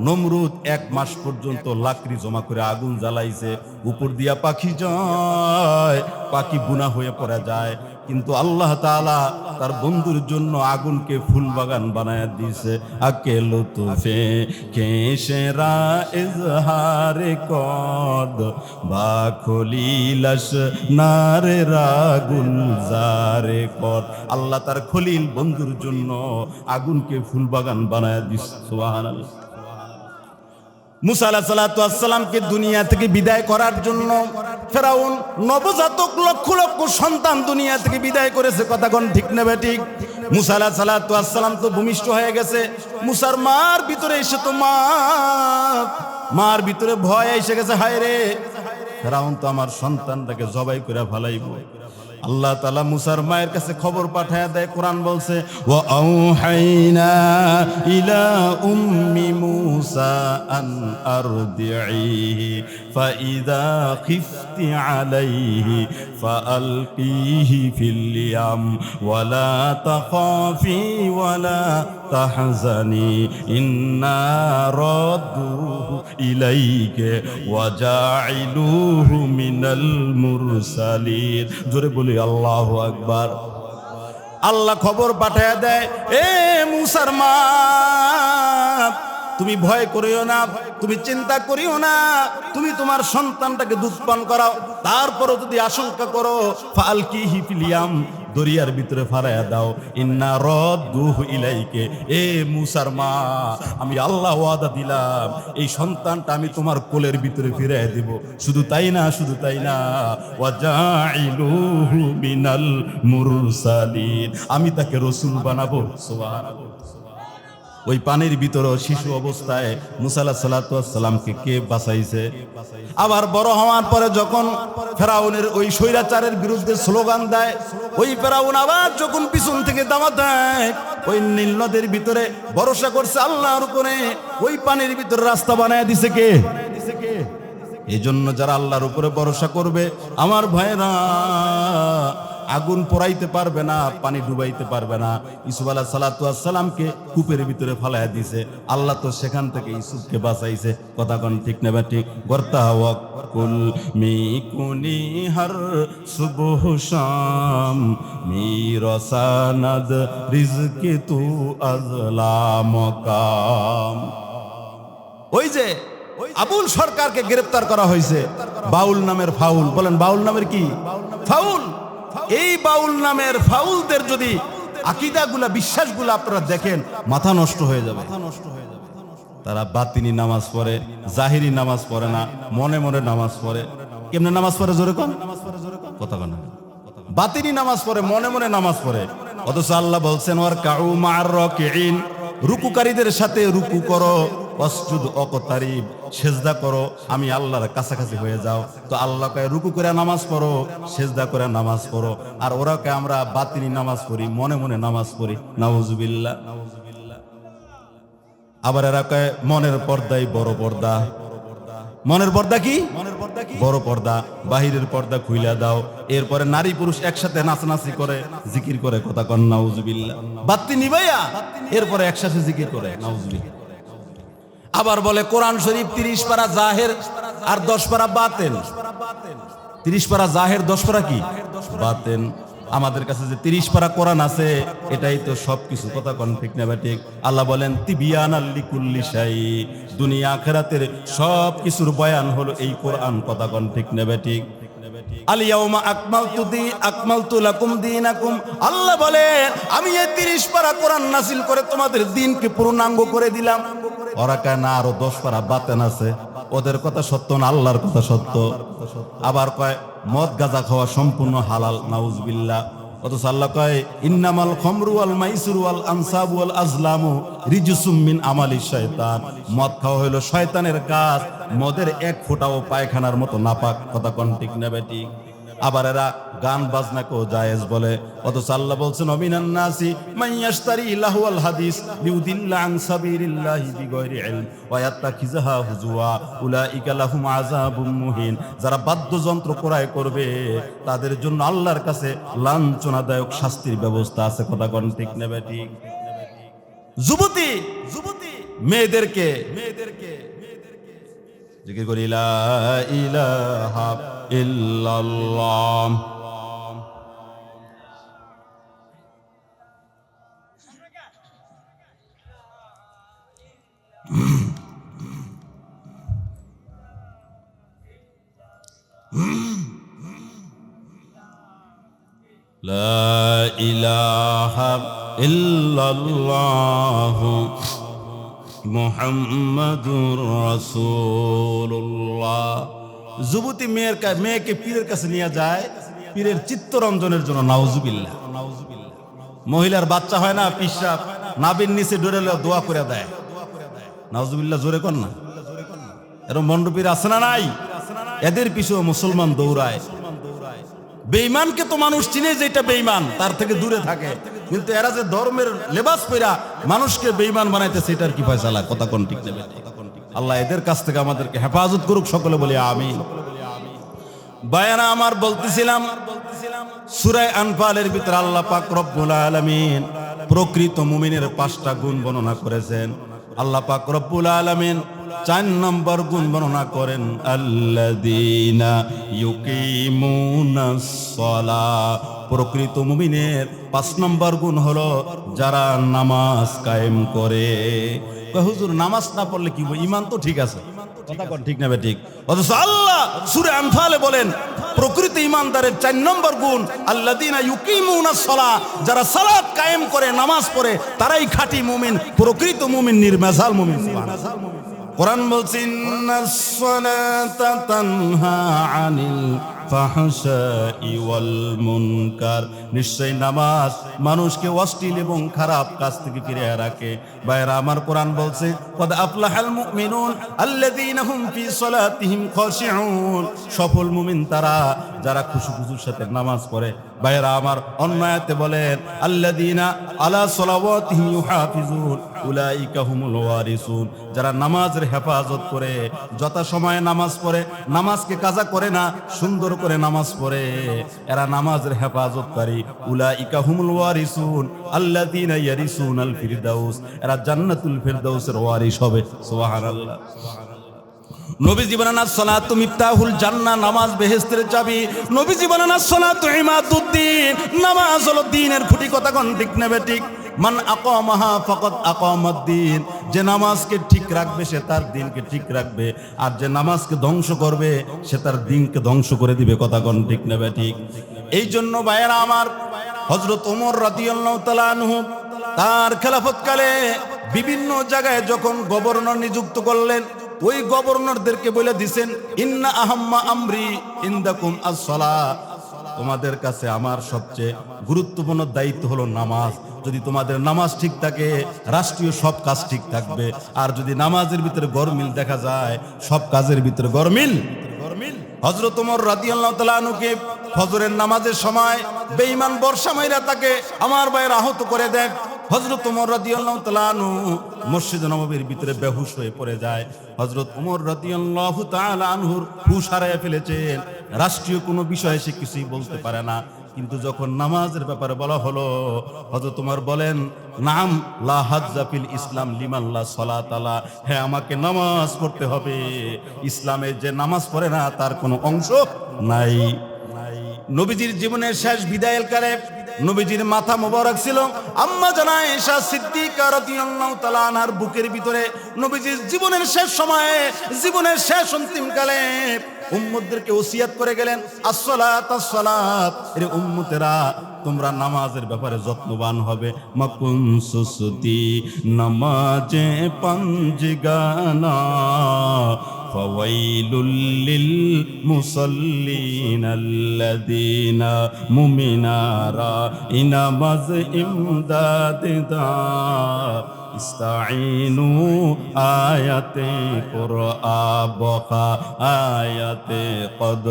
নমরুদ 1 মাস পর্যন্ত লাকড়ি জমা করে আগুন জ্বালাইছে। উপর দিয়া পাখি যায়, পাখি বুনা হয়ে পড়ে যায়, কিন্তু আল্লাহ তাআলা তার বন্ধুর জন্য আগুনকে ফুল বাগান বানায় দিয়েছে। আকে লুতুফে কেশরা ইজহারে কদ বা খলিলাস নারে রাগুল জারে কদ। আল্লাহ তার খলিল বন্ধুর জন্য আগুনকে ফুল বাগান বানায় দিয়েছে। সুবহানাল্লাহ। মুসা আলাইহিস সালাতু ওয়াস সালামকে দুনিয়া থেকে বিদায় করার জন্য ফেরাউন নবজাতক লক্ষ লক্ষ সন্তান দুনিয়া থেকে বিদায় করেছে। কথা কোন ঠিক না বেঠিক? মুসা আলাইহিস সালাতু ওয়াস সালাম তো ভূমিষ্ঠ হয়ে গেছে। মুসার মার ভিতরে এসে তো মার ভিতরে ভয় এসে গেছে, হায় রে ফেরাউন তো আমার সন্তানটাকে জবাই করে ফেলাইব। আল্লাহ তাআলা মুসার মায়ের কাছে খবর পাঠায় দেয়। কোরআন বলছে ওয়া আউহাইনা ইলা উম্মি মুসা আন আরদিহি ফাইদা খিফতি আলাইহি ফাআলকিহি ফিল ইয়াম ওয়ালা তাখাফি ওয়ালা তাহজানি ইন্না রাদ্দুহু ইলাইকা ওয়া জাইলুহু মিনাল মুরসালিন। জোরে বলি আল্লাহু আকবার। আল্লাহ খবর পাঠায় দেয়, এ মুসার মা তুমি ভয় করিও না, তুমি চিন্তা করিও না, তুমি তোমার সন্তানটাকে দুধ পান করাও। তারপরও যদি আশঙ্কা করো ফালকিহি ফিল ইয়াম, দরিয়ার ভিতরে ফারায়া দাও। ইন্না রাদ্দুহু ইলাইকে, এ মুসার মা আমি আল্লাহ ওয়াদা দিলাম এই সন্তানটা আমি তোমার কোলের ভিতরে ফিরিয়ে দেব। শুধু তাই না, শুধু তাই না, ওয়া জাইলুহু মিনাল মুরসালিন, আমি তাকে রাসূল বানাবো। সুবহানাল্লাহ। ওই পানির ভিতরে শিশু অবস্থায় মুসা আলাইহিস সালাতু ওয়াস সালামকে কে বাঁচাইছে? আবার বড় হওয়ার পরে যখন ফেরাউনের ওই স্বৈরাচারের বিরুদ্ধে স্লোগান দেয়, ওই ফেরাউন আবার যখন পিছন থেকে দাওয়াত দেয়, ওই নীল নদের ভিতরে ভরসা করছে আল্লাহর উপরে, ওই পানির ভিতরে রাস্তা বানায় দিছে কে? এই জন্য যারা আল্লাহর উপরে ভরসা করবে আমার ভাইরা আগুন পোড়াইতে পারবে না, পানি ডুবাইতে পারবে না। ইউসুফ আলাইহিস সালাতু ওয়াস সালামকে কূপের ভিতরে ফালায়া দিয়েছে, আল্লাহ তো সেখান থেকে ইউসুফকে বাঁচাইছে। কথা কোন ঠিক না ঠিক? ওয়াক্কুল মিকুনি হার সুবহ শাম মিরসানাদ রিজকি তু আজলা মকাম। ওই যে আবুল সরকারকে গ্রেফতার করা হয়েছে বাউল নামের ফাউল। বলেন বাউল নামের কি? ফাউল। এই বাউল নামের ফাউলদের যদি আকীদাগুলা বিশ্বাসগুলা আপনারা দেখেন মাথা নষ্ট হয়ে যাবে। তারা বাতিনি নামাজ পড়ে, জাহিরি নামাজ পড়ে না, মনে মনে নামাজ পড়ে। কেমনে নামাজ পড়ে জোরে কোন? কথা কোন? বাতিনি নামাজ পড়ে, মনে মনে নামাজ পড়ে। অথচ আল্লাহ বলছেন ওয়ারকাউ মা'আর রাকিঈন, রুকুকারীদের সাথে রুকু করো। ওয়াসজুদ ওয়াকতারিব, সেজদা করো, আমি আল্লাহর কাছাকাছি হয়ে যাও। তো আল্লাহ কয় রুকু করে নামাজ পড়ো, সেজদা করে নামাজ পড়ো। আর ওরা কয় আমরা বাতিনি নামাজ পড়ি, মনে মনে নামাজ পড়ি। নাউজুবিল্লাহ। আবার এরা কয় মনের পর্দাই বড় পর্দা। মনের পর্দা কি? বড় পর্দা। বাহিরের পর্দা খুইলা দাও। এরপরে নারী পুরুষ একসাথে নাচানাচি করে, জিকির করে, কথা কন নাউজুবিল্লাহ। বাতি নিবাইয়া এরপরে একসাথে জিকির করে, নাউজুবিল্লাহ। আবার বলে কোরআন শরীফ 30 পারা জাহের আর 10 পারা বাতেন। 30 পারা জাহের, 10 পারা কি? বাতেন। আমাদের কাছে যে 30 পারা কোরআন আছে, এটাই তো সবকিছু, কথা কোন ঠিক না ঠিক? আল্লাহ বলেন তিবিয়ানাল লিকুল্লি শাই, দুনিয়া আখিরাতের সব কিছুর বয়ান হলো এই কোরআন, কথা কোন ঠিক না ঠিক? আলিয়াউমা আকমালতু লাকুম দীনাকুম, আল্লাহ বলেন আমি এই 30 পারা কোরআন নাযিল করে তোমাদের দ্বীনকে পূর্ণাঙ্গ করে দিলাম। ওরা কয় না আরো 10 পারা বাতেন আছে। ওদের কথা সত্য না আল্লাহর কথা সত্য? আবার কয় মদ গাঁজা খাওয়া সম্পূর্ণ হালাল, নাউজুবিল্লাহ। অথচ আল্লাহ কয় ইন্নামাল খামরু ওয়াল মাইসিরু ওয়াল আনসাবু ওয়াল আজলামু রিজসুম মিন আমালিশ শয়তান। মদ খাওয়া হলো শয়তানের কাজ, মদের এক ফোঁটাও পায়খানার মতো নাপাক, কথা কোন ঠিক না বেঠিক? আবার এরা গান বাজনাকেও জায়েজ বলে। অথচ আল্লাহ বলছেন অমিনান নাসি মাইয়াশতারি লাহুল হাদিস লিউদিল্লা আন সাবিলিল্লাহি বিগয়রি ইলম ওয়া ইয়াত্তাখিযুহা হুজুয়া উলাইকা লাহুম আযাবুম মুহিন। যারা বাদ্যযন্ত্র ক্রয় করবে তাদের জন্য আল্লাহর কাছে লাঞ্ছনাদায়ক শাস্তির ব্যবস্থা আছে, কথা কোন ঠিক না বেঠিক? যুবতী মেয়েদেরকে জিকির করি লা ইলাহা ইল্লাল্লাহ। লা ইলাহা ইল্লাল্লাহ মুহাম্মাদুর রাসূলুল্লাহ। যুবতী মেয়েকে পীরের কাছে নিয়ে যায় পীরের চিত্তরঞ্জনের জন্য, নাউজুবিল্লাহ। মহিলার বাচ্চা হয় না, পিশাব নাভির নিচে ডরে দোয়া করে দেয়, নাউজুবিল্লাহ। জোরে কর না। এরকম মণ্ডপীর আছে না নাই? এদের পিছু মুসলমান দৌড়ায়। বেঈমানকে তো মানুষ চিনে যে এটা বেঈমান, তার থেকে দূরে থাকে। কিন্তু এরা যে ধর্মের লেবাস পইরা মানুষকে বেঈমান বানাইতেছে, এটার কি ফয়সালা, কথা কোন ঠিক নেবে? আল্লাহ এদের কাছ থেকে আমাদেরকে হেফাজত করুক, সকলে বলি আমিন। বায়ানা আমার বলতেছিলাম সূরা আনফালের ভিতরে আল্লাহ পাক রব্বুল আলামিন প্রকৃত মুমিনের 5টা গুণ বর্ণনা করেছেন। আল্লাহ পাক রব্বুল আলামিন 4 নম্বর গুণ বর্ণনা করেন আল্লাযীনা ইউকিমুনাস সালাহ। প্রকৃত মুমিনের 5 নম্বর গুণ হলো যারা নামাজ কায়েম করে। হুজুর নামাজ না পড়লে কি ঈমান তো ঠিক আছে, কথা কোন ঠিক না ঠিক? অথচ আল্লাহ সূরা আনফালে বলেন প্রকৃত ঈমানদারের 4 নম্বর গুণ আল্লাযীনা ইউকিমুনাস সালাহ, যারা সালাত কায়েম করে, নামাজ পড়ে, তারাই খাঁটি মুমিন, প্রকৃত মুমিন, নির্ভেজাল মুমিন। সুবহানাল্লাহ। কোরআন বলছে ইন্নাস সালাতা তানহা আনিল ফাহশাই ওয়াল মুনকার, নিশ্চয় নামাজ মানুষকে অশ্লীল এবং খারাপ কাজ থেকে ফিরিয়ে রাখে। ভাইরা আমার, কোরআন বলছে কদ আফলাহাল মুমিনুন আল্লাযীনা হুম ফি সালাতিহিম খাশিউন, সফল মুমিন তারা যারা খুশু-খুশুর সাথে নামাজ পড়ে। ভাইরা আমার, অন্য আয়াতে বলেন আল্লাযীনা আলা সালাওয়াতিহিম ইউহাফিজুন উলাইকা হুমুল ওয়ারিসুন, যারা নামাজের হেফাজত করে, যথাসময়ে নামাজ পড়ে, নামাজকে কাজা করে না, সুন্দর করে নামাজ পড়ে, এরা নামাজের হেফাজতকারী। উলাইকা হুমুল ওয়ারিসুন আল্লাযীনা ইয়ারিসুনাল ফিরদাউস, এরা জান্নাতুল ফিরদাউসের ওয়ারিস হবে। সুবহানাল্লাহ। নবীজি বলেন as-সালাতু মিফতাহুল জান্নাহ, নামাজ বেহেশতের চাবি। নবীজি বলেন as-সালাতু ইমাদুদ্দিন, নামাজ হলো দ্বীনের খুঁটি, কথা কোন ঠিক নেবে ঠিক? মান আকামাহা ফাকাদ আকামাদ-দ্বীন, যে নামাজকে ঠিক রাখবে সে তার দ্বীনকে ঠিক রাখবে, আর যে নামাজকে ধ্বংস করবে সে তার দ্বীনকে ধ্বংস করে দিবে, কথা কোন ঠিক নেবে ঠিক? এই জন্য ভাইয়েরা আমার, হযরত ওমর রাদিয়াল্লাহু তাআলা আনহু তার খেলাফতকালে বিভিন্ন জায়গায় যখন গভর্নর নিযুক্ত করলেন, ওই গভর্নরদেরকে বলে দিছেন ইন্না আহাম্মা আমরি ইনদাকুম আস-সালাহ, তোমাদের কাছে আমার সবচেয়ে গুরুত্বপূর্ণ দায়িত্ব হলো নামাজ। যদি তোমাদের নামাজ ঠিক থাকে, রাষ্ট্রীয় সব কাজ ঠিক থাকবে। আর যদি নামাজের ভিতরে গরমিল দেখা যায়, সব কাজের ভিতরে গরমিল। হযরত ওমর রাদিয়াল্লাহু তাআলা আনহুকে ফজরের নামাজের সময় বেঈমান বর্ষা মাইরা তাকে আমার ভাইয়ের আহত করে দেয়। হযরত ওমর রাদিয়াল্লাহু তাআলা আনহু মসজিদ নববীর ভিতরে বেহুশ হয়ে পড়ে যায়। হযরত ওমর রাদিয়াল্লাহু তাআলা আনহুর হুঁশ হারিয়ে ফেলেছেন। রাষ্ট্রীয় কোনো বিষয়ে সে কিছুই বলতে পারে না। কিন্তু যখন নামাজের ব্যাপারে বলা হলো, হযরত ওমর বলেন, নাম লা হাজ্জা ফিল ইসলাম লিমান লা সালাত আলা। হ্যাঁ, আমাকে নামাজ পড়তে হবে। ইসলামে যে নামাজ পড়ে না তার কোনো অংশ নাই। নবীজির জীবনের শেষ বিদায়ের কালে নবীজির মাথা মোবারক ছিল আম্মা জানা আয়েশা সিদ্দিকা রাদিয়াল্লাহু তাআলা আনহার বুকের ভিতরে। নবীজির জীবনের শেষ সময়ে, জীবনের শেষ অন্তিম কালে উম্মতদেরকে ওসিয়াত করে গেলেন, আসসালাত আসসালাত, এর উম্মতেরা তোমরা নামাজের ব্যাপারে যত্নবান হবে। মাকুন সুসুতি নামাজে পাঞ্জগানা ফাওয়াইলুল লিল মুসাল্লিন আল্লাযীনা মুমিনারা ইনামাজ ইমদাদা ইস্তাঈনু আয়াতে কুরআবকা আয়াতে কদ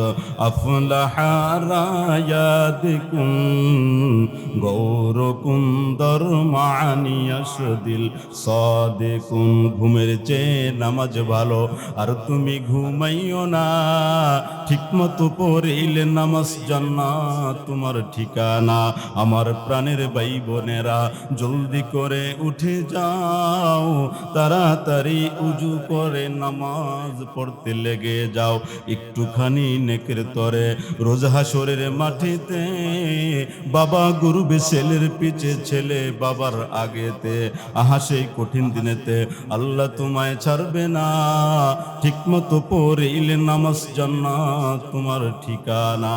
আফলাহা রায়াদিকুম গৌরকুম দরমানিয়াসদিল সাদিকুন। ঘুমের চেয়ে নামাজ ভালো, আর তুমি ঘুমাইও না। ঠিকমতো পড়িলে নামাজ জান্নাত তোমার ঠিকানা। আমার প্রাণের ভাই বোনেরা, জলদি করে উঠে যাও, তাড়াতাড়ি উজু করে নামাজ পড়তে লেগে যাও। একটুখানি নেকের তরে রোজ হাসরের মাটিতে বাবা গুরুবে ছেলের পিছে, ছেলে বাবার আগেতে। আহা সেই কঠিন দিনেতে আল্লাহ তোমায় ছাড়বে না। ঠিকমতো পড়িলে নামাজ জান্নাত তোমার ঠিকানা।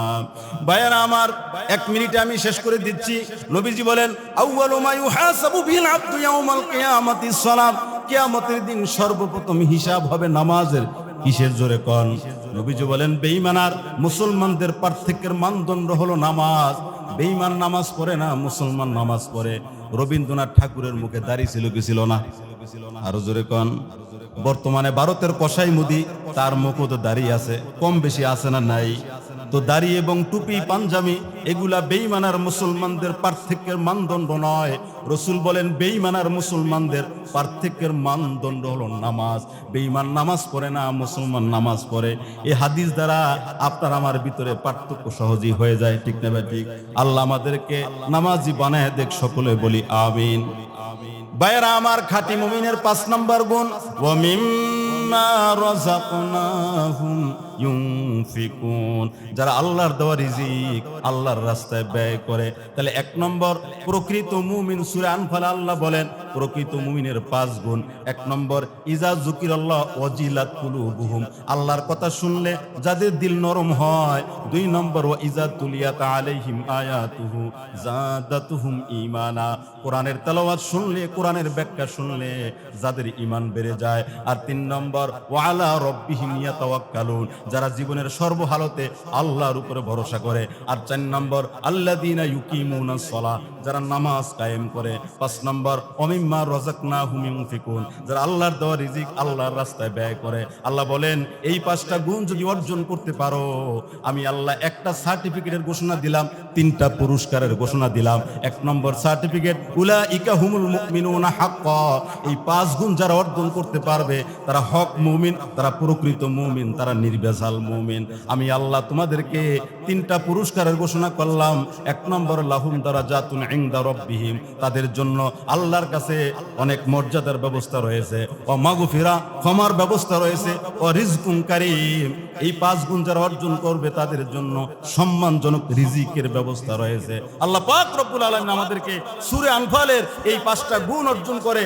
ভাইয়েরা আমার, 1 মিনিটে আমি শেষ করে দিচ্ছি। নবীজি বলেন, আউয়ালু মা ইউহাসাবু বিল আবদু ইয়াউমাল কিয়ামাতিস সালাত। কিয়ামতের দিন সর্বপ্রথম হিসাব হবে নামাজের। কিসের জোরে কোন? নবীজি বলেন, বেঈমান আর মুসলমানদের পার্থক্যের মানদণ্ড হলো নামাজ। বেঈমান নামাজ পড়ে না, মুসলমান নামাজ পড়ে। রবীন্দ্রনাথ ঠাকুরের মুখে দাড়ি ছিল কি ছিল না? আরো জোরে কোন? বর্তমানে ভারতের কসাই মুদি, তার মুখও তো দাড়ি আছে, কম বেশি আছে না নাই? তো দাড়ি এবং টুপি পাঞ্জাবি এগুলা বেঈমান আর মুসলমানদের পার্থক্যের মানদণ্ড নয়। রাসূল বলেন, বেঈমান আর মুসলমানদের পার্থক্যের মানদণ্ড হলো নামাজ। বেঈমান নামাজ পড়ে না, মুসলমান নামাজ পড়ে। এই হাদিস দ্বারা আপনার আমার ভিতরে পার্থক্য সহজেই হয়ে যায়, ঠিক না ভাই? ঠিক। আল্লাহ আমাদেরকে নামাজি বানায় দেখ, সকলে বলি আমিন। ভাইয়েরা আমার, খাঁটি মুমিনের 5 নম্বর গুণ, ওয়া মিম্মা রাযাকনাহুম ইউনফিকুন। যারা আল্লাহর দেওয়া রিজিক আল্লাহর রাস্তায় ব্যয় করে, তাহলে 1 নম্বর প্রকৃত মুমিন। সূরা আনফাল আল্লাহ বলেন প্রকৃত মুমিনের 5 গুণ। 1 নম্বর, ইজা যুকিরাল্লাহ ওয়াজিলাত কুলুবুহুম। আল্লাহর কথা শুনলে যাদের দিল নরম হয়। 2 নম্বর, ওয়া ইজা তুলিয়াত আলাইহিম আয়াতুহু যাদাতুহুম ঈমানা। কোরআনের তেলাওয়াত শুনলে, কোরআনের ব্যাখ্যা শুনলে যাদের ঈমান বেড়ে যায়। আর 3 নম্বর, ওয়া আলা রাব্বিহিম ইয়াতাওয়াক্কালুন। যারা জীবনের সর্বহালতে আল্লাহর উপরে ভরসা করে। আর 4 নম্বর, আল্লাযীনা ইউকিমুনাস সালাহ। যারা নামাজ কায়েম করে। 5 নম্বর, ওমিম্মা রাযাকনাহুম ইউনফিকুন। যারা আল্লাহর দেওয়া রিজিক আল্লাহর রাস্তায় ব্যয় করে। আল্লাহ বলেন, এই 5টা গুণ যদি অর্জন করতে পারো, আমি আল্লাহ একটা সার্টিফিকেটের ঘোষণা দিলাম, 3টা পুরস্কারের ঘোষণা দিলাম। 1 নম্বর সার্টিফিকেট, উলাইকা হুমুল মুমিনুনা হাক্কা। এই 5 গুণ যারা অর্জন করতে পারবে তারা হক মুমিন, তারা প্রকৃত মুমিন, তারা নির্ভেজাল মুমিন। আমি আল্লাহ তোমাদেরকে 3টা পুরস্কারের ঘোষণা করলাম। 1 নম্বর, লাহুম দারাজাতুন ইনদা রাব্বিহিম। তাদের জন্য আল্লাহর কাছে অনেক মর্যাদার ব্যবস্থা রয়েছে। ও মাগফিরা, ক্ষমার ব্যবস্থা রয়েছে। ও রিজকুন কারীম। এই 5 গুণ যারা অর্জন করবে তাদের জন্য সম্মানজনক রিজিকের ব্যবস্থা রয়েছে। আল্লাহ পাক রব্বুল আলামিন আমাদেরকে সূরা আনফালের এই 5টা গুণ অর্জন করে